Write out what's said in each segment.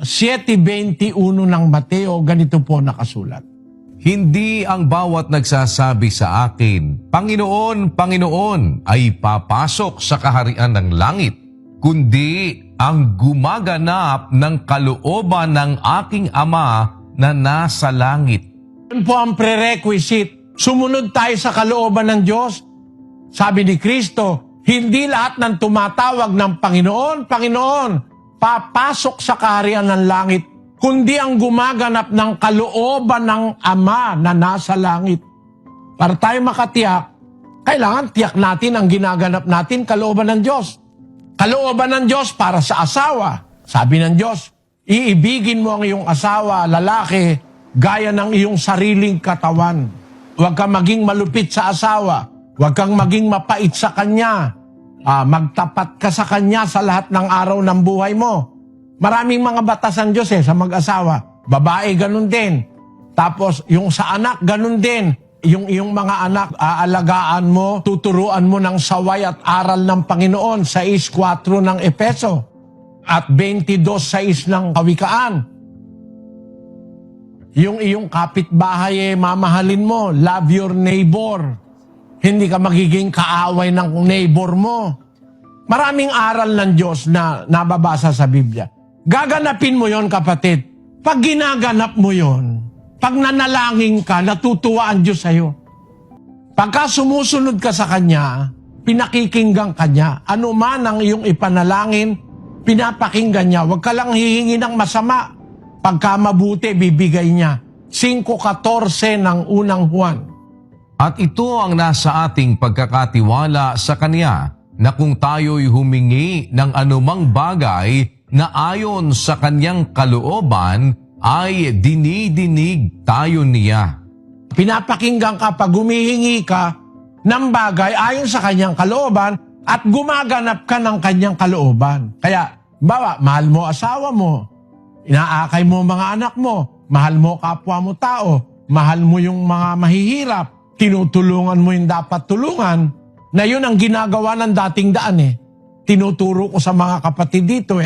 7:21 ng Mateo, ganito po nakasulat. Hindi ang bawat nagsasabi sa akin, Panginoon, Panginoon, ay papasok sa kaharian ng langit, kundi ang gumaganap ng kalooban ng aking Ama na nasa langit. Yan po ang prerequisite. Sumunod tayo sa kalooban ng Diyos. Sabi ni Kristo, hindi lahat ng tumatawag ng Panginoon, Panginoon, papasok sa kaharian ng langit, kundi ang gumaganap ng kalooban ng Ama na nasa langit. Para tayo makatiyak, kailangan tiyak natin ang ginaganap natin kalooban ng Diyos. Kalooban ng Diyos para sa asawa. Sabi ng Diyos, iibigin mo ang iyong asawa, lalaki, gaya ng iyong sariling katawan. Huwag kang maging malupit sa asawa. Huwag kang maging mapait sa kanya. Magtapat ka sa kanya sa lahat ng araw ng buhay mo. Maraming mga batas ng Diyos sa mag-asawa. Babae, ganun din. Tapos, yung sa anak, ganun din. Yung mga anak, aalagaan mo, tuturuan mo ng saway at aral ng Panginoon, 6:4 ng Efeso, at 22:6 ng Kawikaan. Yung iyong kapitbahay, mamahalin mo, love your neighbor. Hindi ka magiging kaaway ng neighbor mo. Maraming aral ng Diyos na nababasa sa Biblia. Gaganapin mo yon, kapatid. Pag ginaganap mo yon, pag nanalangin ka, natutuwa ang Diyos sa'yo. Pagka sumusunod ka sa Kanya, pinakikinggan ka niya. Ano man ang iyong ipanalangin, pinapakinggan niya. Huwag ka lang hihingi ng masama. Pagka mabuti, bibigay niya. 5:14 ng unang Juan. At ito ang nasa ating pagkakatiwala sa Kanya, na kung tayo'y humingi ng anumang bagay na ayon sa Kanyang kalooban, ay dinidinig tayo niya. Pinapakinggan ka pag humihingi ka ng bagay ayon sa Kanyang kalooban at gumaganap ka ng Kanyang kalooban. Kaya, bawa, mahal mo asawa mo, inaakay mo mga anak mo, mahal mo kapwa mo tao, mahal mo yung mga mahihirap, tinutulungan mo yung dapat tulungan, na yun ang ginagawa ng dating daan Tinuturo ko sa mga kapatid dito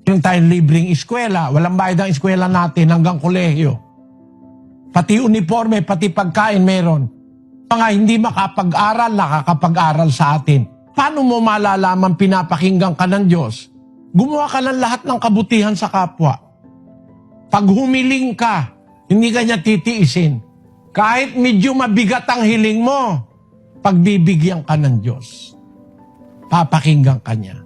Yung tayong libreng eskwela, walang bayad ang eskwela natin hanggang kolehiyo. Pati uniforme, pati pagkain meron. Mga hindi makapag-aral, nakakapag-aral sa atin. Paano mo malalaman pinapakinggan ka ng Diyos? Gumawa ka ng lahat ng kabutihan sa kapwa. Pag humiling ka, hindi ka niya titiisin. Kahit medyo mabigat ang hiling mo, pagbibigyan ka ng Diyos. Papakinggan ka niya.